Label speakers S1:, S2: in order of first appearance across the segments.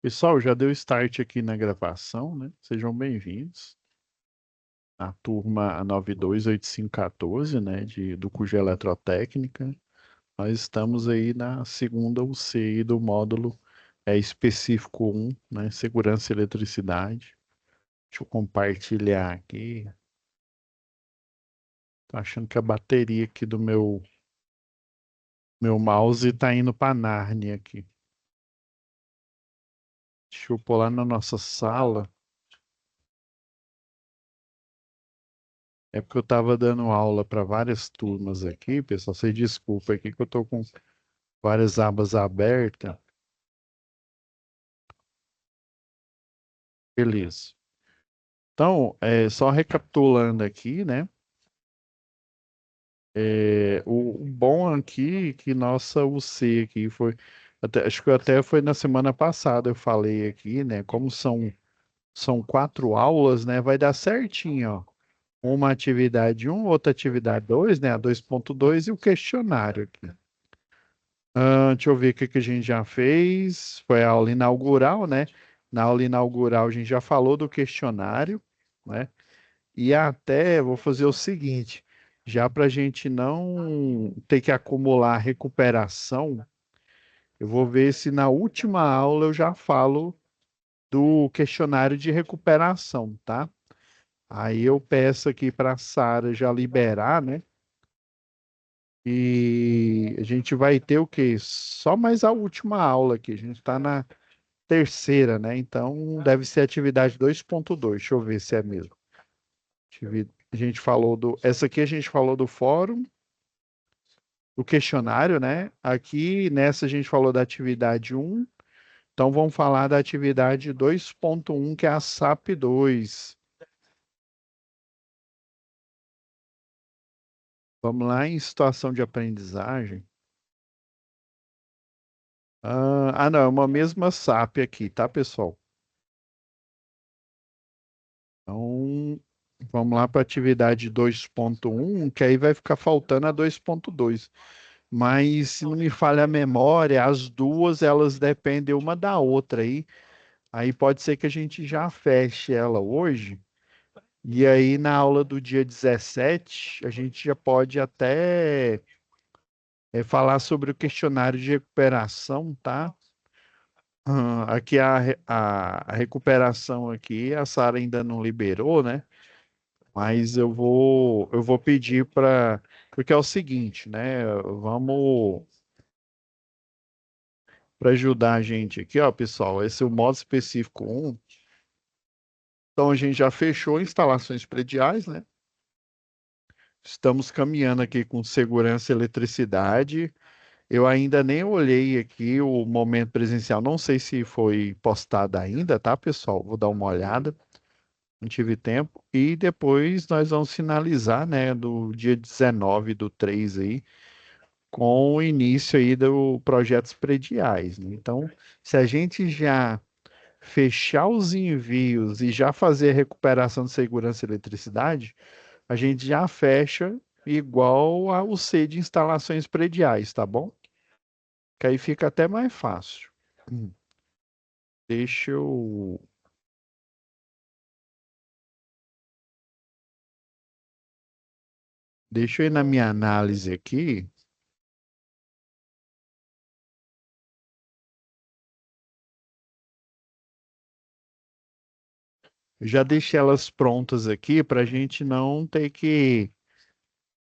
S1: Pessoal, já deu start aqui na gravação, né? Sejam bem-vindos à turma 928514, né, do curso de Eletrotécnica. Nós estamos aí na segunda UC aí do módulo específico 1, né, Segurança e Eletricidade. Deixa eu compartilhar aqui. Tô achando que a bateria aqui do meu mouse está indo para Nárnia aqui. Deixa eu pôr lá na nossa sala. É porque eu estava dando aula para várias turmas aqui, pessoal. Vocês desculpa aqui que eu estou com várias abas abertas. Beleza. Então, só recapitulando aqui, né? O bom aqui que nossa UC aqui foi, acho que até foi na semana passada eu falei aqui, né? Como são 4 aulas, né? Vai dar certinho, ó. Uma atividade um, outra atividade 2, né? A 2.2 e o questionário aqui. Deixa eu ver o que que a gente já fez. Foi a aula inaugural, né? Na aula inaugural a gente já falou do questionário, né? E até vou fazer o seguinte, já para a gente não ter que acumular recuperação, eu vou ver se na última aula eu já falo do questionário de recuperação, tá? Aí eu peço aqui para a Sara já liberar, né? E a gente vai ter o quê? Só mais a última aula aqui. A gente está na terceira, né? Então deve ser atividade 2.2. Deixa eu ver se é mesmo. A gente falou do. Essa aqui a gente falou do fórum, do questionário, né? Aqui nessa a gente falou da atividade um. Então vamos falar da atividade 2.1, que é a SAP 2. Vamos lá em situação de aprendizagem. Não, é uma mesma SAP aqui, tá, pessoal? Então, vamos lá para a atividade 2.1, que aí vai ficar faltando a 2.2. Mas, se não me falha a memória, as duas elas dependem uma da outra aí. Aí pode ser que a gente já feche ela hoje. E aí, na aula do dia 17, a gente já pode até falar sobre o questionário de recuperação, tá? Aqui a recuperação aqui, a Sara ainda não liberou, né? Mas eu vou pedir para, porque é o seguinte, né? Vamos para ajudar a gente aqui, ó, pessoal. Esse é o modo específico 1. Então a gente já fechou instalações prediais, né? Estamos caminhando aqui com segurança e eletricidade. Eu ainda nem olhei aqui o momento presencial. Não sei se foi postado ainda, tá, pessoal? Vou dar uma olhada. Não tive tempo. E depois nós vamos finalizar, né, do dia 19 do 3 aí, com o início aí do projetos prediais, né? Então, se a gente já fechar os envios e já fazer a recuperação de segurança e eletricidade, a gente já fecha igual ao C de instalações prediais, tá bom? Que aí fica até mais fácil. Hum. Deixa eu, deixa eu ir na minha análise aqui. Eu já deixei elas prontas aqui para a gente não ter que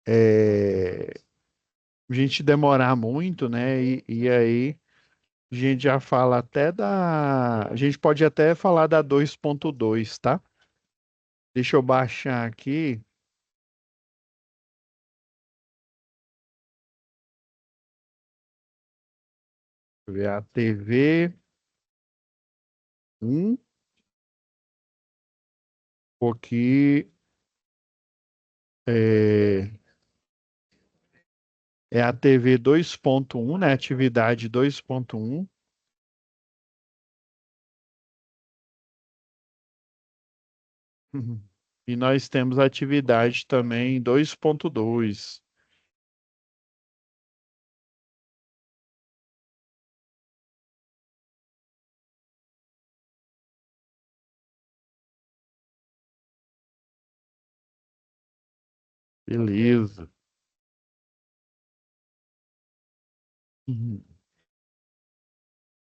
S1: é, a gente demorar muito, né? E aí a gente já fala até da. A gente pode até falar da 2.2, tá? Deixa eu baixar aqui. Deixa eu ver a TV 1, aqui é, é a TV 2.1, né? Atividade 2.1. Uhum. E nós temos a atividade também 2.2. Beleza. Uhum.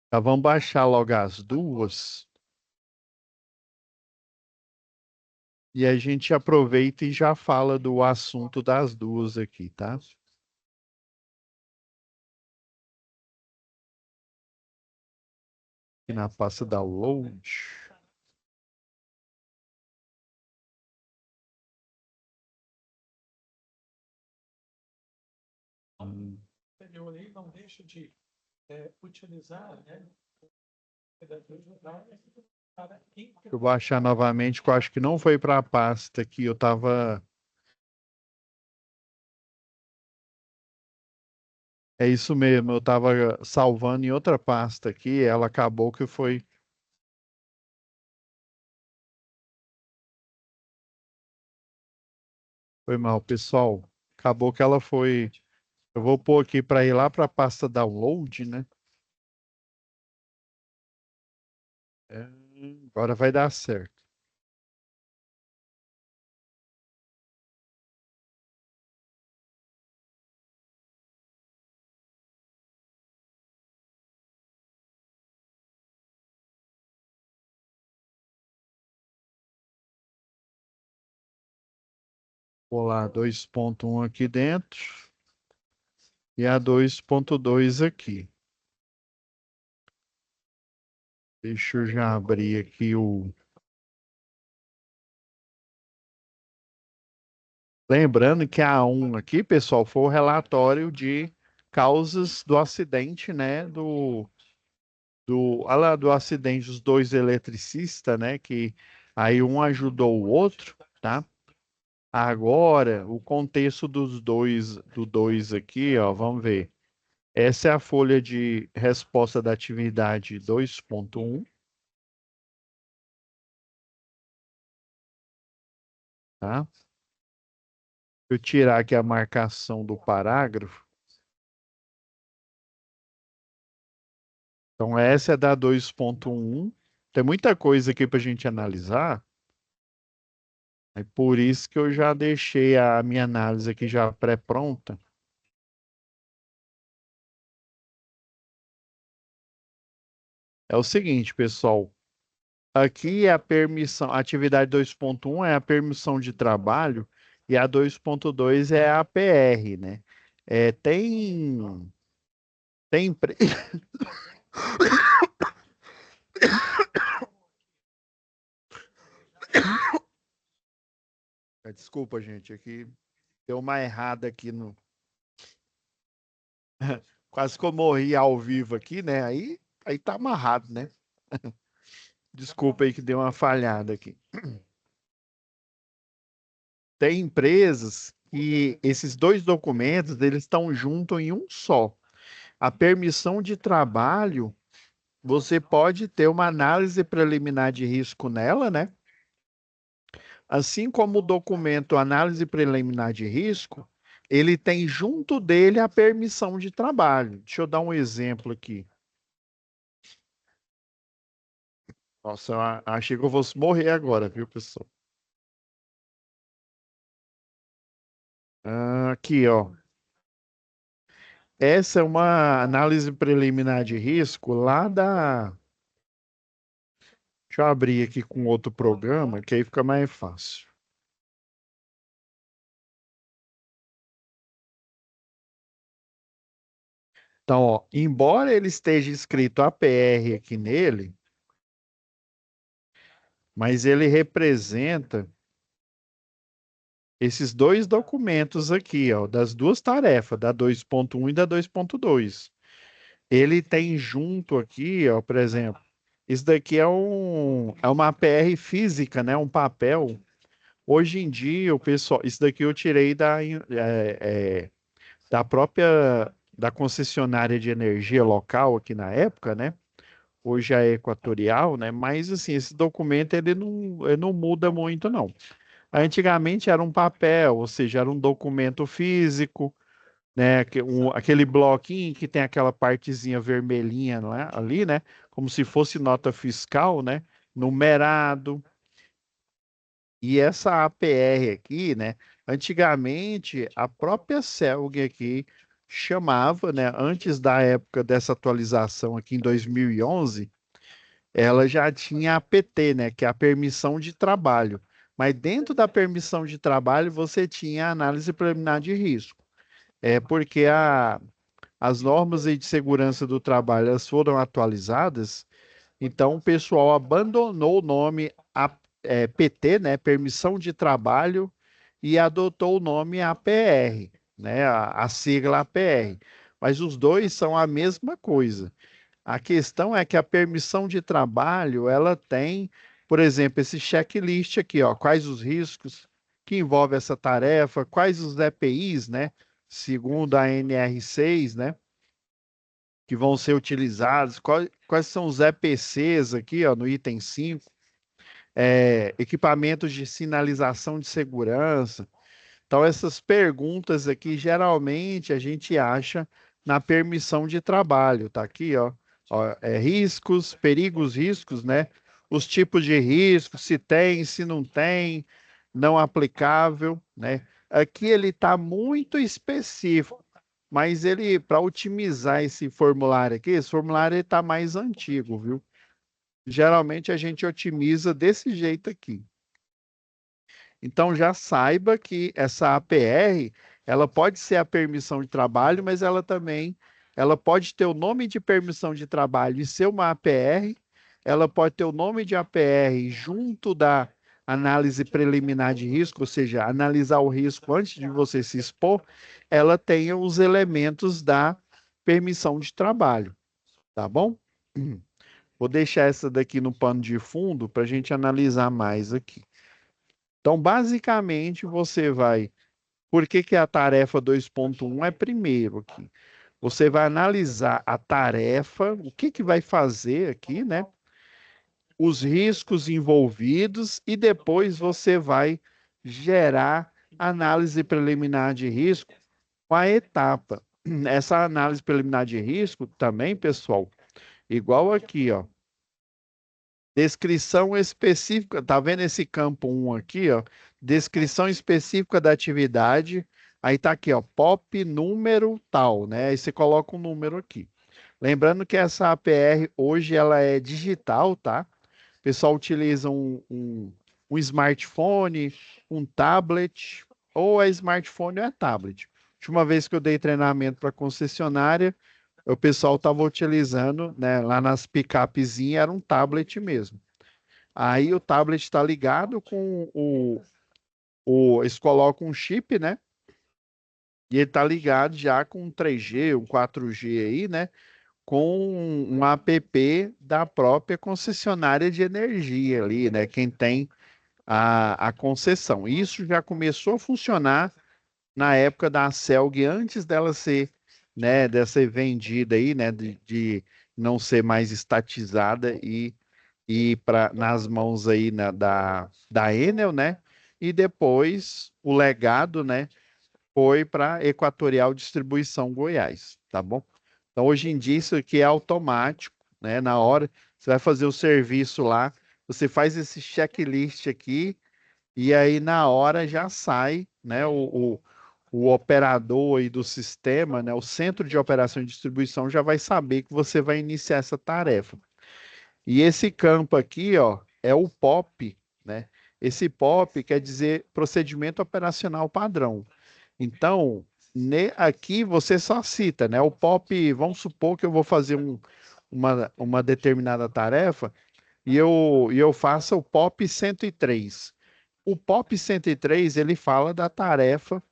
S1: Tá, vamos baixar logo as duas e a gente aproveita e já fala do assunto das duas aqui, tá? Aqui na pasta download. Hum. Eu vou baixar novamente, que eu acho que não foi para a pasta que eu tava. É isso mesmo, eu tava salvando em outra pasta aqui, ela acabou que foi mal, pessoal. Acabou que ela foi. Eu vou pôr aqui para ir lá para a pasta download, né? É, agora vai dar certo. Vou lá, 2.1 aqui dentro e a 2.2 aqui. Deixa eu já abrir aqui o. Lembrando que a um aqui, pessoal, foi o relatório de causas do acidente, né? Olha lá, do acidente dos dois eletricistas, né? Que aí um ajudou o outro, tá? Agora, o contexto do dois aqui, ó, vamos ver. Essa é a folha de resposta da atividade 2.1, tá? Eu tirar aqui a marcação do parágrafo. Então, essa é da 2.1. Tem muita coisa aqui para a gente analisar. É por isso que eu já deixei a minha análise aqui já pré-pronta. É o seguinte, pessoal. Aqui é a permissão, a atividade 2.1 é a permissão de trabalho e a 2.2 é a PR, né? É, tem, desculpa, gente, aqui deu uma errada aqui no. Quase que eu morri ao vivo aqui, né? Aí tá amarrado, né? Desculpa aí que deu uma falhada aqui. Tem empresas que esses dois documentos eles estão juntos em um só. A permissão de trabalho, você pode ter uma análise preliminar de risco nela, né? Assim como o documento análise preliminar de risco, ele tem junto dele a permissão de trabalho. Deixa eu dar um exemplo aqui. Nossa, achei que eu fosse morrer agora, viu, pessoal? Aqui, ó. Essa é uma análise preliminar de risco lá da. Deixa eu abrir aqui com outro programa, que aí fica mais fácil. Então, ó, embora ele esteja escrito APR aqui nele, mas ele representa esses dois documentos aqui, ó, das duas tarefas, da 2.1 e da 2.2. Ele tem junto aqui, ó, por exemplo, isso daqui é uma APR física, né? Um papel. Hoje em dia, o pessoal, isso daqui eu tirei da própria da concessionária de energia local aqui na época, né? Hoje é Equatorial, né? Mas assim, esse documento ele não muda muito, não. Antigamente era um papel, ou seja, era um documento físico, né? Aquele bloquinho que tem aquela partezinha vermelhinha ali, né? Como se fosse nota fiscal, né? Numerado. E essa APR aqui, né? Antigamente, a própria CELG aqui chamava, né, antes da época dessa atualização aqui em 2011, ela já tinha a PT, né, que é a permissão de trabalho. Mas dentro da permissão de trabalho, você tinha a análise preliminar de risco. É porque as normas aí de segurança do trabalho elas foram atualizadas, então o pessoal abandonou o nome PT, né, permissão de trabalho, e adotou o nome APR, né, a sigla APR. Mas os dois são a mesma coisa. A questão é que a permissão de trabalho, ela tem, por exemplo, esse checklist aqui, ó, quais os riscos que envolve essa tarefa, quais os EPIs, né, segundo a NR6, né, que vão ser utilizados, quais são os EPCs aqui, ó, no item 5, equipamentos de sinalização de segurança. Então, essas perguntas aqui, geralmente, a gente acha na permissão de trabalho, tá aqui, ó. Ó, riscos, perigos, riscos, né? Os tipos de riscos, se tem, se não tem, não aplicável, né? Aqui ele está muito específico, mas ele, para otimizar esse formulário aqui, esse formulário está mais antigo, viu? Geralmente a gente otimiza desse jeito aqui. Então já saiba que essa APR, ela pode ser a permissão de trabalho, mas ela pode ter o nome de permissão de trabalho e ser uma APR, ela pode ter o nome de APR junto da análise preliminar de risco, ou seja, analisar o risco antes de você se expor, ela tenha os elementos da permissão de trabalho, tá bom? Vou deixar essa daqui no pano de fundo para a gente analisar mais aqui. Então, basicamente, você vai. Por que que a tarefa 2.1 é primeiro aqui? Você vai analisar a tarefa, o que que vai fazer aqui, né? Os riscos envolvidos e depois você vai gerar análise preliminar de risco com a etapa. Essa análise preliminar de risco também, pessoal, igual aqui, ó. Descrição específica, tá vendo esse campo um aqui, ó? Descrição específica da atividade. Aí tá aqui, ó, POP número tal, né? Aí você coloca um número aqui. Lembrando que essa APR hoje ela é digital, tá? O pessoal utiliza um smartphone, um tablet, ou é smartphone ou é tablet. Última vez que eu dei treinamento para concessionária, o pessoal estava utilizando, né, lá nas picapezinhas, era um tablet mesmo. Aí o tablet está ligado com eles colocam um chip, né? E ele está ligado já com um 3G, um 4G aí, né? Com um app da própria concessionária de energia ali, né? Quem tem a concessão. Isso já começou a funcionar na época da Celg, antes dela ser, né, dessa ser vendida aí, né, de não ser mais estatizada e nas mãos aí da Enel, né, e depois o legado, né, foi para Equatorial Distribuição Goiás, tá bom? Então, hoje em dia, isso aqui é automático, né, na hora, você vai fazer o serviço lá, você faz esse checklist aqui, e aí na hora já sai, né, o operador aí do sistema, né, o centro de operação e distribuição já vai saber que você vai iniciar essa tarefa. E esse campo aqui, ó, é o POP, né? Esse POP quer dizer procedimento operacional padrão. Então, aqui você só cita, né? O POP, vamos supor que eu vou fazer uma determinada tarefa e eu faça o POP 103. O POP 103, ele fala da tarefa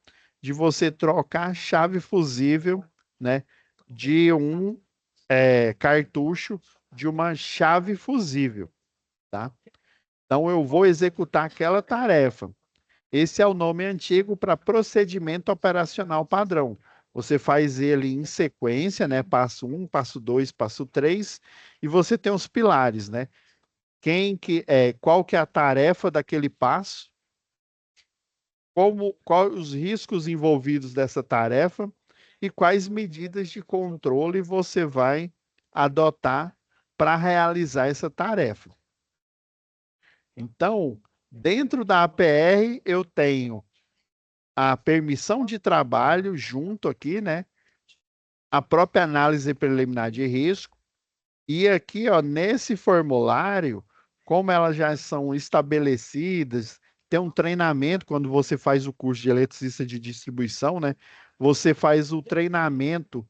S1: de você trocar a chave fusível, né, de um cartucho de uma chave fusível, tá? Então eu vou executar aquela tarefa. Esse é o nome antigo para procedimento operacional padrão. Você faz ele em sequência, né? Passo um, passo 2, passo 3, e você tem os pilares, né? Qual que é a tarefa daquele passo, quais os riscos envolvidos dessa tarefa e quais medidas de controle você vai adotar para realizar essa tarefa. Então, dentro da APR, eu tenho a permissão de trabalho junto aqui, né? A própria análise preliminar de risco. E aqui, ó, nesse formulário, como elas já são estabelecidas, tem um treinamento quando você faz o curso de eletricista de distribuição, né? Você faz o treinamento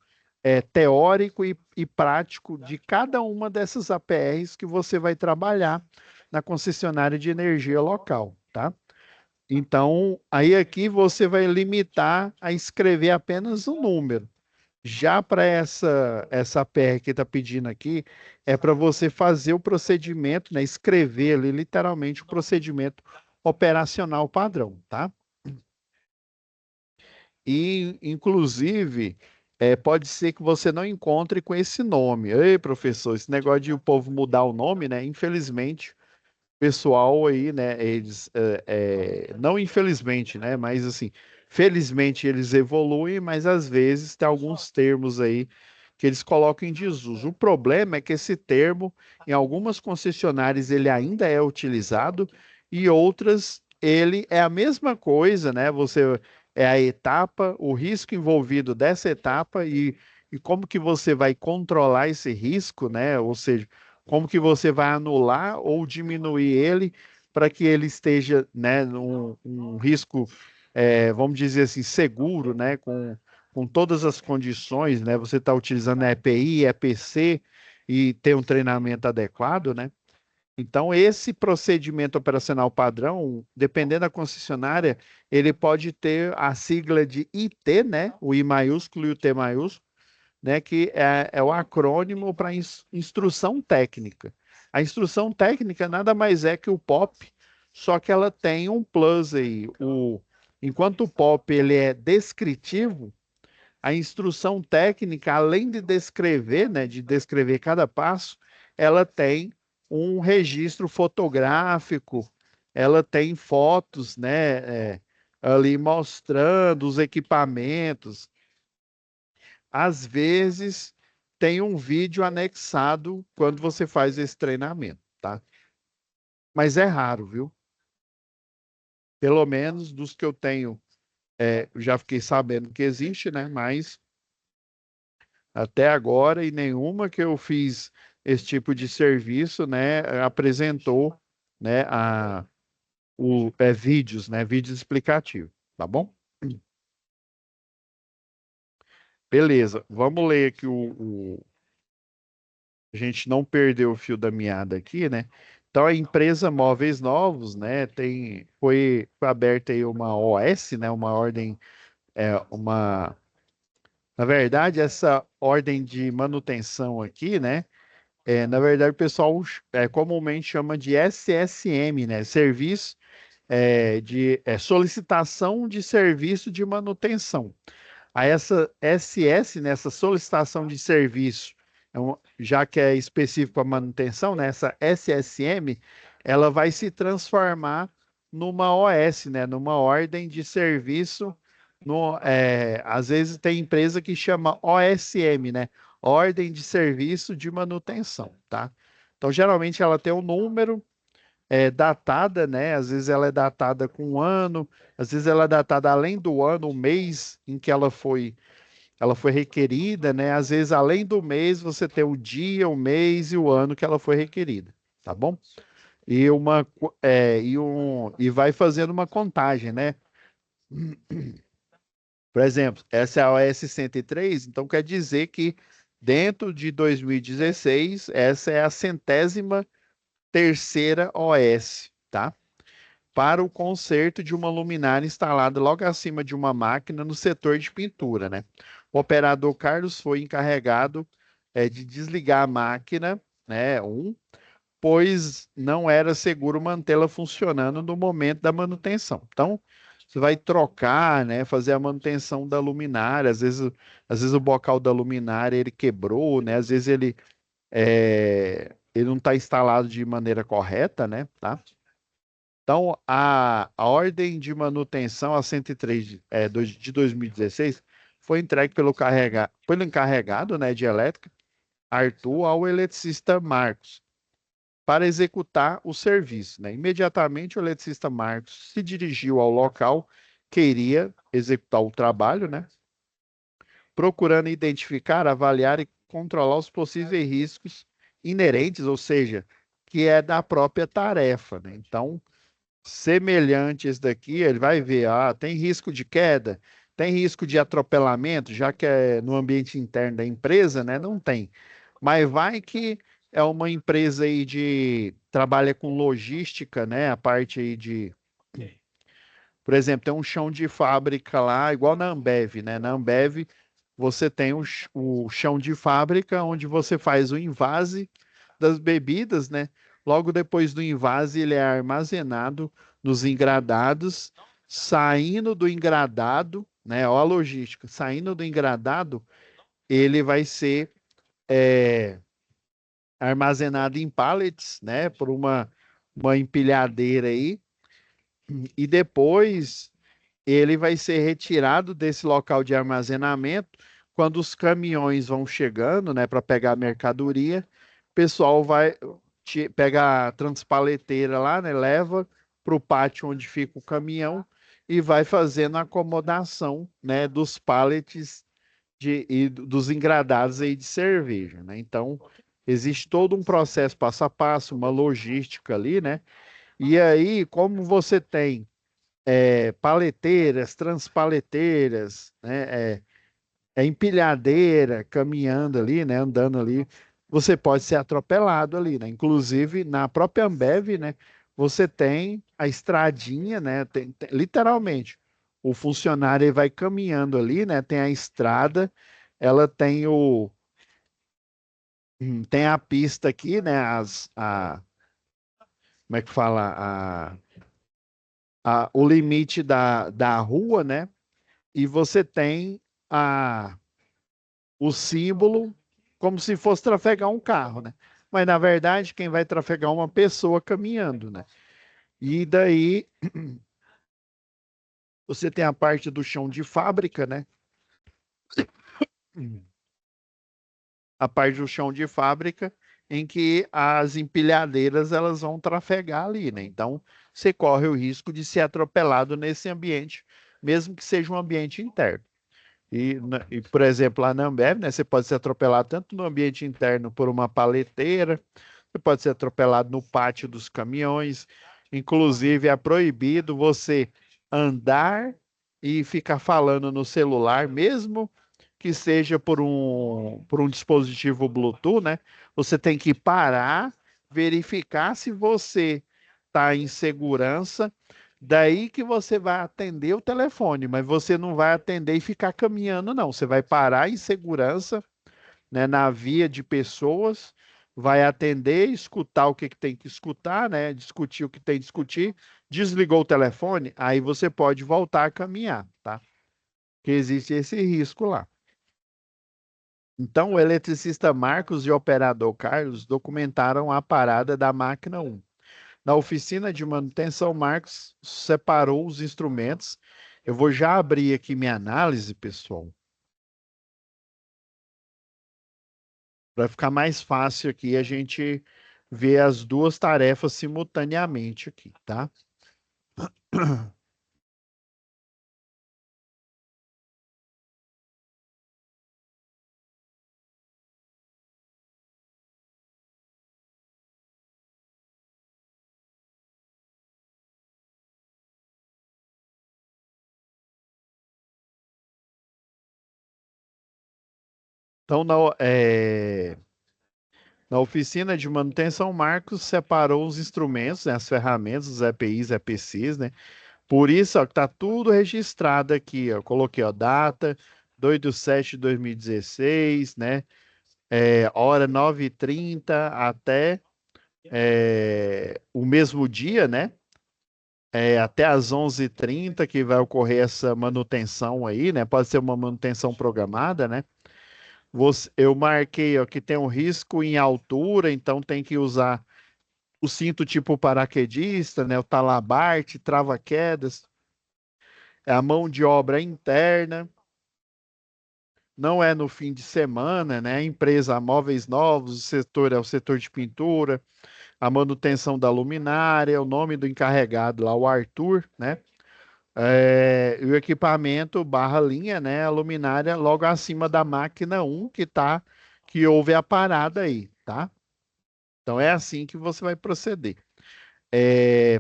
S1: teórico e prático de cada uma dessas APRs que você vai trabalhar na concessionária de energia local, tá? Então, aí aqui você vai limitar a escrever apenas um número. Já para essa PR que está pedindo aqui, é para você fazer o procedimento, né? Escrever ali literalmente o procedimento operacional padrão, tá? E, inclusive, pode ser que você não encontre com esse nome. Ei, professor, esse negócio de o povo mudar o nome, né? Infelizmente, pessoal aí, né? Eles, não infelizmente, né? Mas assim, felizmente eles evoluem, mas às vezes tem alguns termos aí que eles colocam em desuso. O problema é que esse termo, em algumas concessionárias, ele ainda é utilizado e outras ele é a mesma coisa, né? Você é a etapa, o risco envolvido dessa etapa e como que você vai controlar esse risco, né? Ou seja, como que você vai anular ou diminuir ele para que ele esteja, né, num um risco, vamos dizer assim, seguro, né, com todas as condições, né? Você está utilizando EPI, EPC e tem um treinamento adequado, né? Então, esse procedimento operacional padrão, dependendo da concessionária, ele pode ter a sigla de IT, né? O I maiúsculo e o T maiúsculo, né, que é o acrônimo para instrução técnica. A instrução técnica nada mais é que o POP, só que ela tem um plus aí. Enquanto o POP ele é descritivo, a instrução técnica, além de descrever, né, de descrever cada passo, ela tem um registro fotográfico, ela tem fotos, né, ali mostrando os equipamentos, às vezes tem um vídeo anexado quando você faz esse treinamento, tá? Mas é raro, viu? Pelo menos dos que eu tenho, já fiquei sabendo que existe, né? Mas até agora, e nenhuma que eu fiz esse tipo de serviço, né, apresentou, né, vídeos, né, vídeos explicativos, tá bom? Beleza, vamos ler aqui a gente não perdeu o fio da meada aqui, né? Então, a empresa Móveis Novos, né, foi aberta aí uma OS, né, uma ordem, na verdade, essa ordem de manutenção aqui, né, na verdade, o pessoal comumente chama de SSM, né, Serviço Solicitação de Serviço de Manutenção. A essa SS, nessa solicitação de serviço, já que é específico para manutenção, né, essa SSM, ela vai se transformar numa OS, né, numa ordem de serviço. Às vezes tem empresa que chama OSM, né, Ordem de Serviço de Manutenção, tá? Então, geralmente ela tem um número datada, né? Às vezes ela é datada com um ano, às vezes ela é datada além do ano, o mês em que ela foi requerida, né? Às vezes, além do mês, você tem o dia, o mês e o ano que ela foi requerida, tá bom? E vai fazendo uma contagem, né? Por exemplo, essa é a OS 103, então quer dizer que dentro de 2016, essa é a 103ª OS, tá? Para o conserto de uma luminária instalada logo acima de uma máquina no setor de pintura, né? O operador Carlos foi encarregado de desligar a máquina, né? Pois não era seguro mantê-la funcionando no momento da manutenção. Então, você vai trocar, né? Fazer a manutenção da luminária. Às vezes o bocal da luminária ele quebrou, né? Às vezes ele não está instalado de maneira correta, né? Tá? Então, a ordem de manutenção, a 103 de 2016, foi entregue pelo encarregado, né, de elétrica, Arthur, ao eletricista Marcos, para executar o serviço, né? Imediatamente, o eletricista Marcos se dirigiu ao local que iria executar o trabalho, né? Procurando identificar, avaliar e controlar os possíveis riscos inerentes, ou seja, que é da própria tarefa, né? Então, semelhante esse daqui, ele vai ver, tem risco de queda, tem risco de atropelamento, já que é no ambiente interno da empresa, né? Não tem. Mas vai que é uma empresa aí trabalha com logística, né? A parte aí por exemplo, tem um chão de fábrica lá, igual na Ambev, né? Na Ambev, você tem o chão de fábrica onde você faz o invase das bebidas, né? Logo depois do invase, ele é armazenado nos engradados, saindo do engradado, né? Olha a logística, saindo do engradado, ele vai ser armazenado em pallets, né? Por uma empilhadeira aí, e depois ele vai ser retirado desse local de armazenamento quando os caminhões vão chegando, né, para pegar a mercadoria. O pessoal vai pega a transpaleteira lá, né, leva para o pátio onde fica o caminhão e vai fazendo a acomodação, né, dos pallets e dos engradados aí de cerveja, né? Então, existe todo um processo passo a passo, uma logística ali, né? E aí, como você tem paleteiras, transpaleteiras, né? Empilhadeira, caminhando ali, né? Andando ali, você pode ser atropelado ali, né? Inclusive, na própria Ambev, né? Você tem a estradinha, né? Literalmente, o funcionário ele vai caminhando ali, né? Tem a estrada, ela tem tem a pista aqui, né? Como é que fala? O limite da rua, né? E você tem a, o símbolo como se fosse trafegar um carro, né? Mas na verdade, quem vai trafegar é uma pessoa caminhando, né? E daí você tem a parte do chão de fábrica, né? A parte do chão de fábrica em que as empilhadeiras elas vão trafegar ali, né? Então você corre o risco de ser atropelado nesse ambiente, mesmo que seja um ambiente interno. Por exemplo, lá na Ambev, né, você pode ser atropelado tanto no ambiente interno por uma paleteira, você pode ser atropelado no pátio dos caminhões. Inclusive, é proibido você andar e ficar falando no celular, mesmo que seja por um dispositivo Bluetooth, né? Você tem que parar, verificar se você está em segurança. Daí que você vai atender o telefone, mas você não vai atender e ficar caminhando, não. Você vai parar em segurança, né, na via de pessoas, vai atender, escutar o que, que tem que escutar, né, discutir o que tem que discutir, desligou o telefone, aí você pode voltar a caminhar, tá? Que existe esse risco lá. Então, o eletricista Marcos e o operador Carlos documentaram a parada da máquina 1. Na oficina de manutenção, Marcos separou os instrumentos. Eu vou já abrir aqui minha análise, pessoal, para ficar mais fácil aqui a gente ver as duas tarefas simultaneamente aqui, tá? Então, na oficina de manutenção, Marcos separou os instrumentos, né, as ferramentas, os EPIs, EPCs, né? Por isso, ó, que tá tudo registrado aqui, ó. Eu coloquei, ó, data 2/7/2016, né? Hora 9h30 até o mesmo dia, né? Até às 11h30 que vai ocorrer essa manutenção aí, né? Pode ser uma manutenção programada, né? Eu marquei, ó, que tem um risco em altura, então tem que usar o cinto tipo paraquedista, né? O talabarte, trava-quedas, é a mão de obra interna, não é no fim de semana, né? A empresa Móveis Novos, o setor é o setor de pintura, a manutenção da luminária, o nome do encarregado lá, o Arthur, né? E o equipamento barra linha, né? A luminária logo acima da máquina um que houve a parada aí, tá? Então é assim que você vai proceder.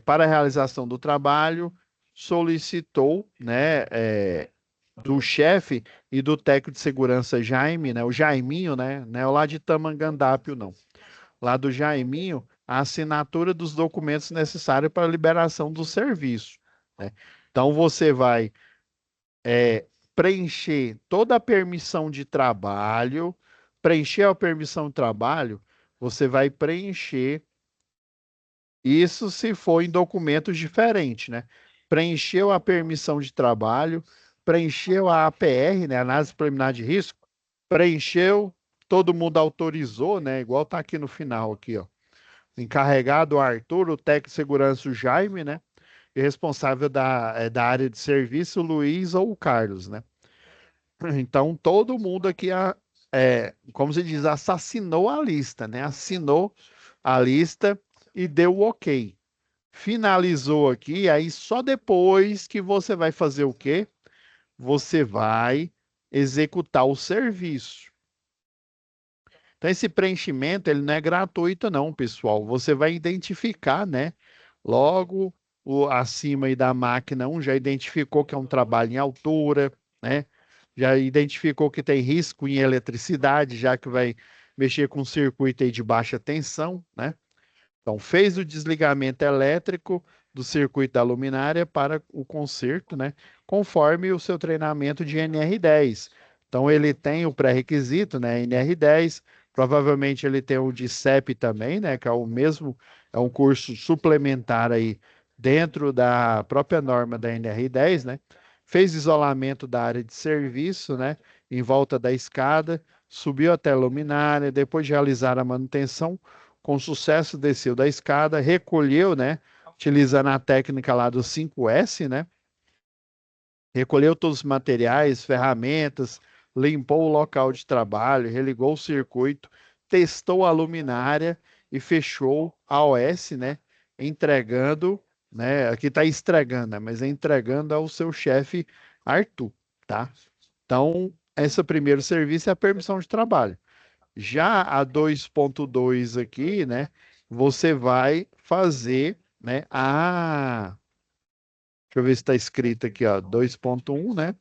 S1: Para a realização do trabalho, solicitou, né, do chefe e do técnico de segurança Jaime, né, o Jaiminho, né, não é o lá de Tamangandápio, não. Lá do Jaiminho, a assinatura dos documentos necessários para a liberação do serviço, né? Então você vai preencher toda a permissão de trabalho, preencher a permissão de trabalho, você vai preencher isso se for em documentos diferentes, né? Preencheu a permissão de trabalho, preencheu a APR, né? Análise preliminar de risco, preencheu, todo mundo autorizou, né? Igual tá aqui no final, aqui, ó. Encarregado o Arthur, o técnico de segurança o Jaime, né? E responsável da área de serviço, o Luiz ou o Carlos, né? Então, todo mundo aqui, como se diz, assassinou a lista, né? Assinou a lista e deu o ok. Finalizou aqui, aí só depois que você vai fazer o quê? Você vai executar o serviço. Então, esse preenchimento, ele não é gratuito, não, pessoal. Você vai identificar, né? Logo, acima aí da máquina um já identificou que é um trabalho em altura, né? Já identificou que tem risco em eletricidade, já que vai mexer com um circuito aí de baixa tensão, né? Então, fez o desligamento elétrico do circuito da luminária para o conserto, né? Conforme o seu treinamento de NR10. Então, ele tem o pré-requisito, né? NR10. Provavelmente ele tem o de CEP também, né? Que é o mesmo, é um curso suplementar aí dentro da própria norma da NR10, né? Fez isolamento da área de serviço, né? Em volta da escada, subiu até a luminária, depois de realizar a manutenção, com sucesso desceu da escada, recolheu, né? Utilizando a técnica lá do 5S, né? Recolheu todos os materiais, ferramentas, limpou o local de trabalho, religou o circuito, testou a luminária e fechou a OS, né? Entregando, né? Aqui está entregando, né? Mas é entregando ao seu chefe Arthur, tá? Então, esse primeiro serviço é a permissão de trabalho. Já a 2.2 aqui, né? Você vai fazer, né? Deixa eu ver se está escrito aqui, ó. 2.1, né?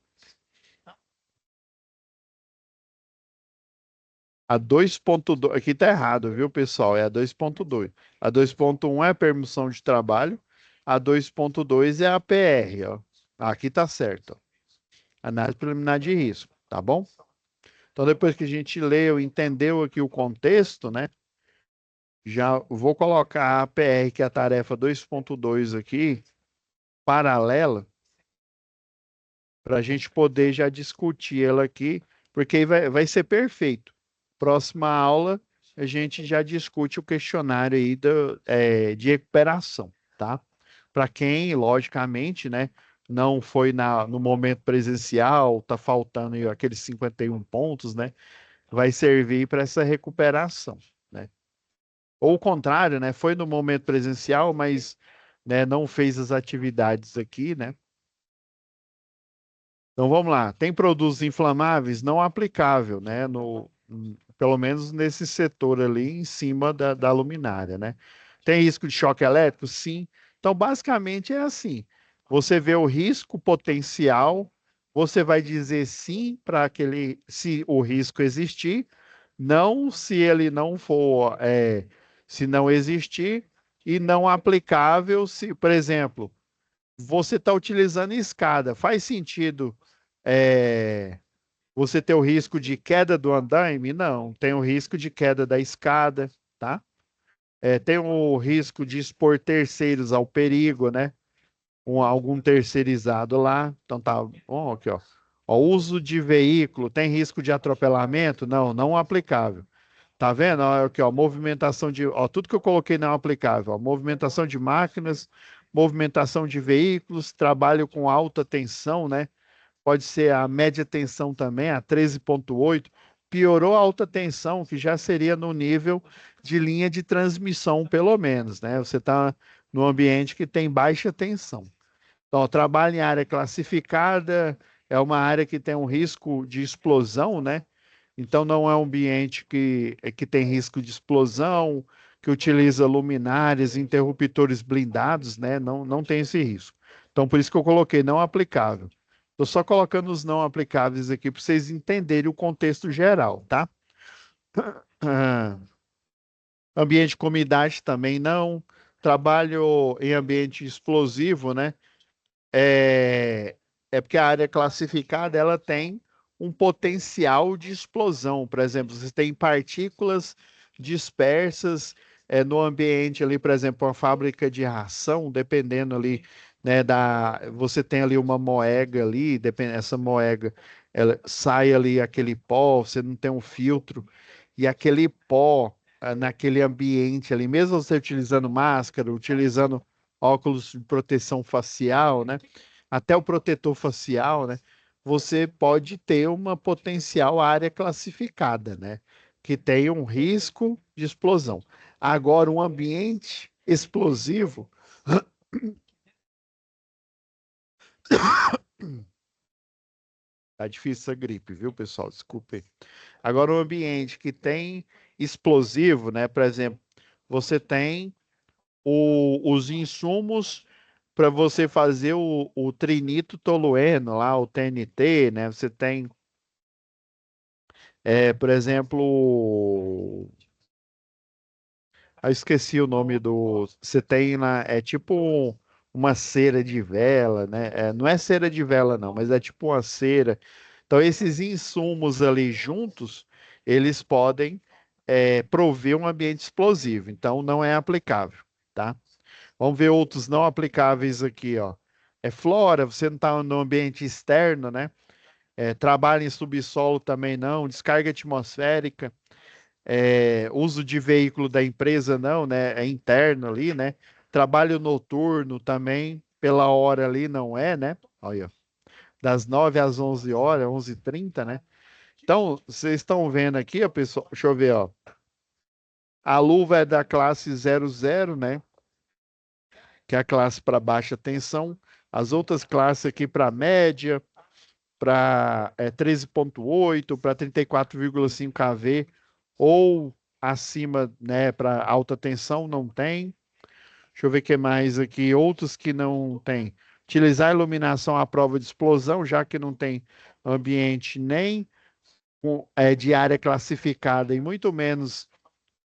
S1: A 2.2, aqui tá errado, viu, pessoal? É a 2.2. A 2.1 é a permissão de trabalho. A 2.2 é a PR, ó. Aqui tá certo, ó. Análise preliminar de risco, tá bom? Então, depois que a gente leu, entendeu aqui o contexto, né? Já vou colocar a APR, que é a tarefa 2.2 aqui, paralela, para a gente poder já discutir ela aqui, porque aí vai ser perfeito. Próxima aula, a gente já discute o questionário aí de recuperação, tá? Para quem, logicamente, né, não foi no momento presencial, tá faltando aí aqueles 51 pontos, né? Vai servir para essa recuperação, né? Ou o contrário, né? Foi no momento presencial, mas né, não fez as atividades aqui, né? Então vamos lá. Tem produtos inflamáveis não aplicável, né? Pelo menos nesse setor ali em cima da luminária, né? Tem risco de choque elétrico? Sim. Então, basicamente é assim: você vê o risco potencial, você vai dizer sim para aquele, se o risco existir, não se ele não for, se não existir, e não aplicável se, por exemplo, você está utilizando escada. Faz sentido é, você ter o risco de queda do andaime? Não, tem o risco de queda da escada, tá? Tem o risco de expor terceiros ao perigo, né? Algum terceirizado lá. Então tá bom, aqui, ó. Ó, uso de veículo, tem risco de atropelamento? Não, não aplicável. Tá vendo? Ó, aqui, ó, movimentação de, ó, tudo que eu coloquei não é aplicável. Ó, movimentação de máquinas, movimentação de veículos, trabalho com alta tensão, né? Pode ser a média tensão também, a 13.8. Piorou a alta tensão, que já seria no nível de linha de transmissão, pelo menos, né? Você está no ambiente que tem baixa tensão. Então, trabalho em área classificada é uma área que tem um risco de explosão, né? Então, não é um ambiente que tem risco de explosão, que utiliza luminárias, interruptores blindados, né? Não, não tem esse risco. Então, por isso que eu coloquei não aplicável. Estou só colocando os não aplicáveis aqui para vocês entenderem o contexto geral, tá? Ah, ambiente com umidade também não. Trabalho em ambiente explosivo, né? É, é porque a área classificada ela tem um potencial de explosão. Por exemplo, você tem partículas dispersas no ambiente ali, por exemplo, uma fábrica de ração, dependendo ali, né, você tem ali uma moega ali, essa moega, ela sai ali aquele pó, você não tem um filtro, e aquele pó naquele ambiente ali, mesmo você utilizando máscara, utilizando óculos de proteção facial, né? Até o protetor facial, né? Você pode ter uma potencial área classificada, né? Que tem um risco de explosão. Agora, um ambiente explosivo, tá difícil essa gripe, viu, pessoal? Desculpe. Agora, um ambiente que tem explosivo, né? Por exemplo, você tem os insumos para você fazer o trinito tolueno lá, o TNT, né? Você tem, por exemplo, eu esqueci o nome do. Você tem lá, é tipo uma cera de vela, né? Não é cera de vela, não, mas é tipo uma cera. Então, esses insumos ali juntos, eles podem prover um ambiente explosivo. Então, não é aplicável, tá? Vamos ver outros não aplicáveis aqui, ó. É flora, você não está no ambiente externo, né? Trabalho em subsolo também não, descarga atmosférica, uso de veículo da empresa não, né? É interno ali, né? Trabalho noturno também, pela hora ali não é, né? Olha, das 9 às 11 horas, 11h30, né? Então, vocês estão vendo aqui, ó, pessoal, deixa eu ver, ó. A luva é da classe 00, né? Que é a classe para baixa tensão. As outras classes aqui para média, para 13,8, para 34,5 kV ou acima, né, para alta tensão, não tem. Deixa eu ver o que mais aqui. Outros que não tem. Utilizar iluminação à prova de explosão, já que não tem ambiente nem de área classificada e muito menos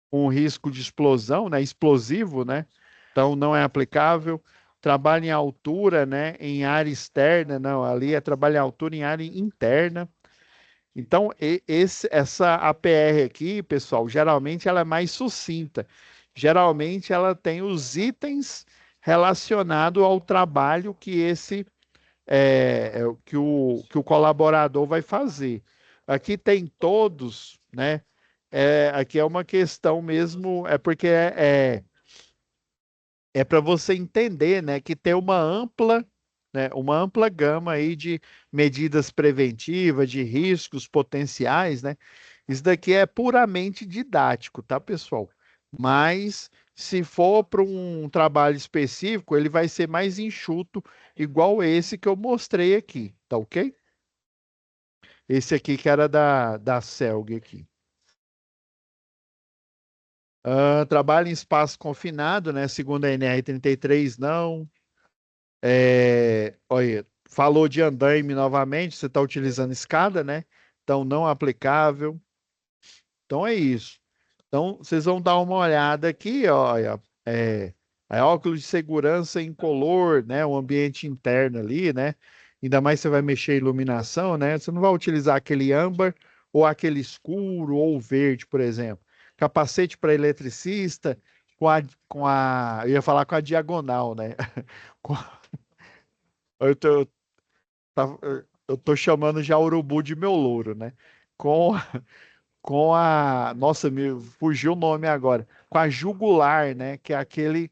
S1: com risco de explosão, né, explosivo, né? Então não é aplicável. Trabalho em altura, né, em área externa, não, ali é trabalho em altura em área interna. Então, essa APR aqui, pessoal, geralmente ela é mais sucinta. Geralmente ela tem os itens relacionados ao trabalho que que o colaborador vai fazer. Aqui tem todos, né? Aqui é uma questão mesmo, é porque é para você entender, né, que tem uma ampla gama aí de medidas preventivas, de riscos potenciais, né? Isso daqui é puramente didático, tá, pessoal? Mas se for para um trabalho específico, ele vai ser mais enxuto, igual esse que eu mostrei aqui, tá ok? Esse aqui que era da Celg aqui. Trabalho em espaço confinado, né? Segundo a NR33, não. Olha, falou de andaime novamente, você está utilizando escada, né? Então, não aplicável. Então, é isso. Então, vocês vão dar uma olhada aqui, olha, óculos de segurança incolor, né? O ambiente interno ali, né? Ainda mais você vai mexer em iluminação, né? Você não vai utilizar aquele âmbar ou aquele escuro ou verde, por exemplo. Capacete para eletricista eu ia falar com a diagonal, né? Com- Eu tô, tá- eu tô chamando já urubu de meu louro, né? Com, nossa, me fugiu o nome agora. Com a jugular, né? Que é aquele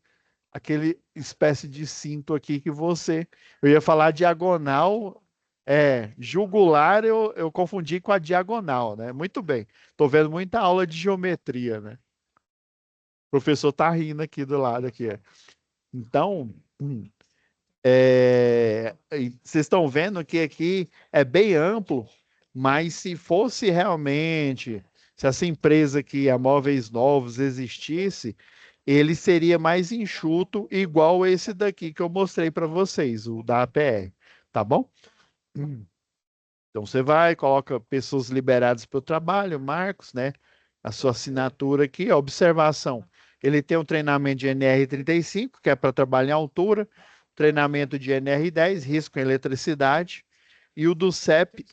S1: espécie de cinto aqui que eu ia falar diagonal, jugular eu confundi com a diagonal, né? Muito bem. Tô vendo muita aula de geometria, né? O professor tá rindo aqui do lado aqui. Então, Vocês estão vendo que aqui é bem amplo, mas se fosse realmente, se essa empresa aqui, a Móveis Novos, existisse, ele seria mais enxuto, igual esse daqui que eu mostrei para vocês, o da APR, tá bom? Então você vai, coloca pessoas liberadas para o trabalho, Marcos, né? A sua assinatura aqui, a observação. Ele tem um treinamento de NR35, que é para trabalhar em altura, treinamento de NR10, risco em eletricidade, e o do CEP,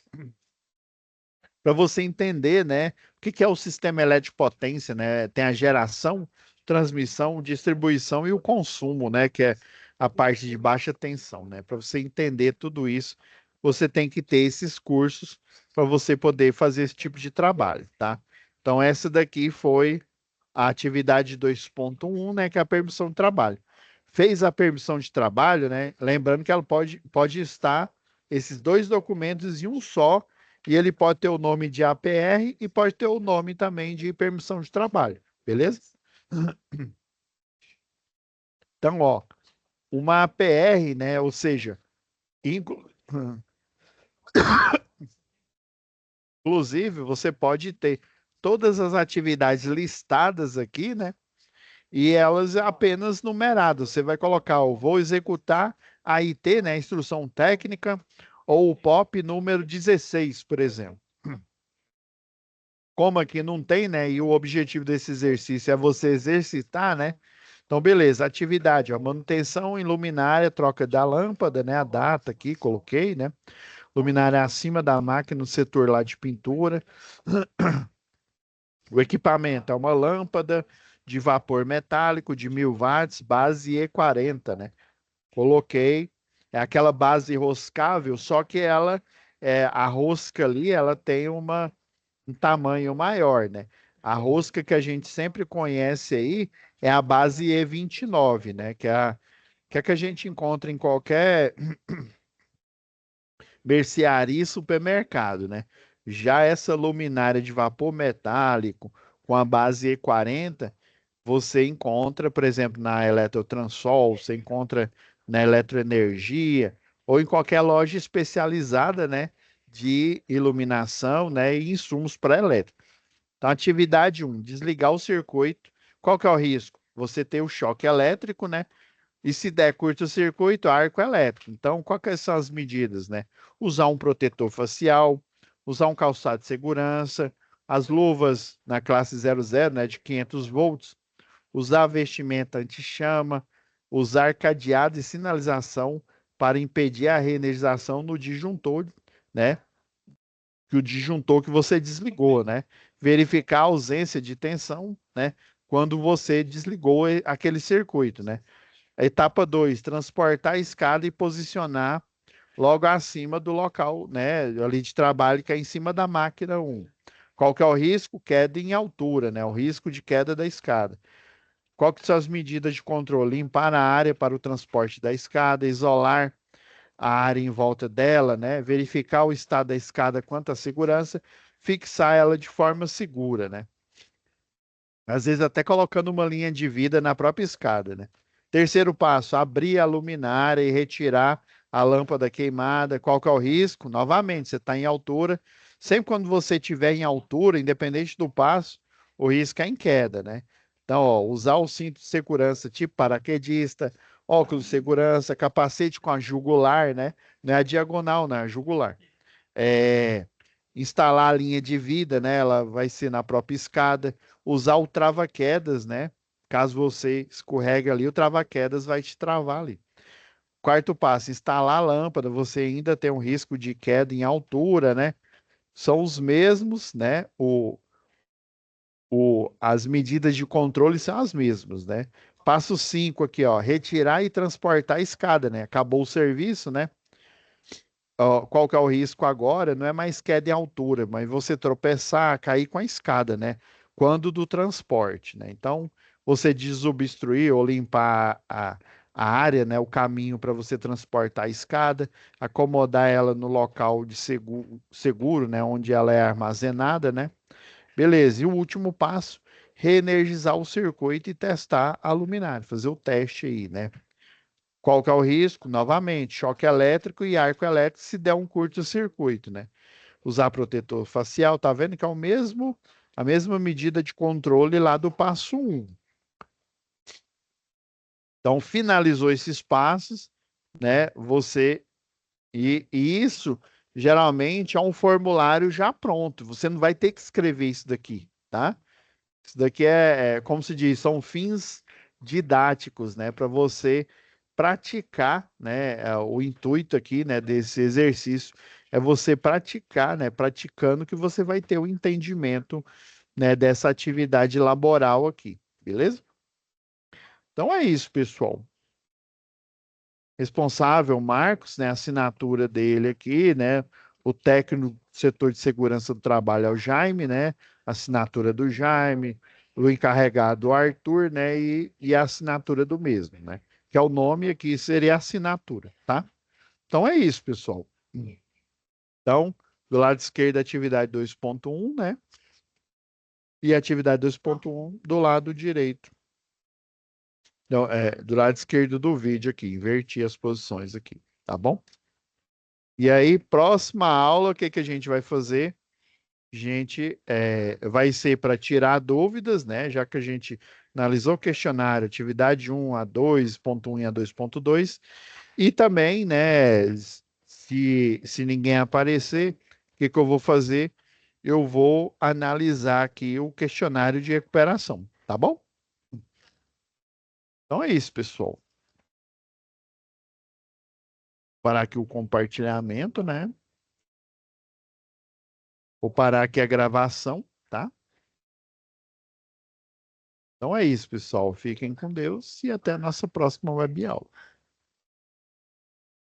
S1: para você entender, né, o que que é o sistema elétrico de potência, né? Tem a geração, transmissão, distribuição e o consumo, né, que é a parte de baixa tensão, né? Para você entender tudo isso, você tem que ter esses cursos para você poder fazer esse tipo de trabalho, tá? Então essa daqui foi a atividade 2.1, né, que é a permissão de trabalho. Fez a permissão de trabalho, né? Lembrando que ela pode estar esses dois documentos em um só, e ele pode ter o nome de APR e pode ter o nome também de permissão de trabalho, beleza? Então, ó, uma APR, né? Ou seja, inclu- inclusive você pode ter todas as atividades listadas aqui, né? E elas apenas numeradas. Você vai colocar, o vou executar a IT, né, instrução técnica, ou o POP número 16, por exemplo. Como aqui não tem, né, e o objetivo desse exercício é você exercitar, né? Então, beleza, atividade, ó, manutenção em luminária, troca da lâmpada, né, a data aqui, coloquei, né? Luminária acima da máquina no setor lá de pintura. O equipamento é uma lâmpada de vapor metálico de 1.000 watts, base E40, né? Coloquei, é aquela base roscável, só que a rosca ali, ela tem um tamanho maior, né? A rosca que a gente sempre conhece aí é a base E29, né? Que a gente encontra em qualquer mercearia e supermercado, né? Já essa luminária de vapor metálico com a base E40, você encontra, por exemplo, na Eletrotransol, você encontra na Eletroenergia ou em qualquer loja especializada, né, de iluminação, né, e insumos para elétrica. Então, atividade um, desligar o circuito. Qual que é o risco? Você ter o choque elétrico, né? E se der curto-circuito, arco elétrico. Então, quais são as medidas, né? Usar um protetor facial, usar um calçado de segurança, as luvas na classe 00, né, de 500 volts, usar vestimenta anti-chama, usar cadeado e sinalização para impedir a reenergização no disjuntor, né? Que o disjuntor que você desligou, né? Verificar a ausência de tensão, né? Quando você desligou aquele circuito, né? A etapa 2, transportar a escada e posicionar logo acima do local, né, ali de trabalho, que é em cima da máquina 1. Qual que é o risco? Queda em altura, né, o risco de queda da escada. Qual que são as medidas de controle? Limpar a área para o transporte da escada, isolar a área em volta dela, né, verificar o estado da escada quanto à segurança, fixar ela de forma segura, né. Às vezes até colocando uma linha de vida na própria escada, né? Terceiro passo, abrir a luminária e retirar a lâmpada queimada. Qual que é o risco? Novamente, você está em altura. Sempre quando você estiver em altura, independente do passo, o risco é em queda, né? Então, ó, usar o cinto de segurança tipo paraquedista, óculos de segurança, capacete com a jugular, né? Não é a diagonal, né? A jugular. É, instalar a linha de vida, né? Ela vai ser na própria escada, usar o trava-quedas, né? Caso você escorregue ali, o trava-quedas vai te travar ali. Quarto passo, instalar a lâmpada, você ainda tem um risco de queda em altura, né? São os mesmos, né? As medidas de controle são as mesmas, né? Passo 5 aqui, ó, retirar e transportar a escada, né? Acabou o serviço, né? Ó, qual que é o risco agora? Não é mais queda em altura, mas você tropeçar, cair com a escada, né? Quando do transporte, né? Então, você desobstruir ou limpar a área, né? O caminho para você transportar a escada, acomodar ela no local de seguro, né? Onde ela é armazenada, né? Beleza. E o último passo, , reenergizar o circuito e testar a luminária, fazer o teste aí, né? Qual que é o risco? Novamente, choque elétrico e arco elétrico se der um curto-circuito, né? Usar protetor facial, tá vendo que é a mesma medida de controle lá do passo um. Então, finalizou esses passos, né? E isso geralmente é um formulário já pronto. Você não vai ter que escrever isso daqui, tá? Isso daqui como se diz, são fins didáticos, né? Para você praticar, né? O intuito aqui, né? Desse exercício é você praticar, né? Praticando que você vai ter o entendimento, né? Dessa atividade laboral aqui, beleza? Então é isso, pessoal. Responsável, Marcos, né? A assinatura dele aqui, né? O técnico do setor de segurança do trabalho é o Jaime, né? Assinatura do Jaime, o encarregado Arthur, né? E a assinatura do mesmo, né? Que é o nome aqui, seria a assinatura, tá? Então é isso, pessoal. Então, do lado esquerdo, atividade 2.1, né? E a atividade 2.1 do lado direito. Não, do lado esquerdo do vídeo aqui, inverti as posições aqui, tá bom? E aí, próxima aula, o que que a gente vai fazer? A gente vai ser para tirar dúvidas, né? Já que a gente analisou o questionário, atividade 1 a 2.1 e a 2.2, e também, né, se ninguém aparecer, o que que eu vou fazer? Eu vou analisar aqui o questionário de recuperação, tá bom? Então é isso, pessoal. Parar aqui o compartilhamento, né? Vou parar aqui a gravação, tá? Então é isso, pessoal. Fiquem com Deus e até a nossa próxima web aula.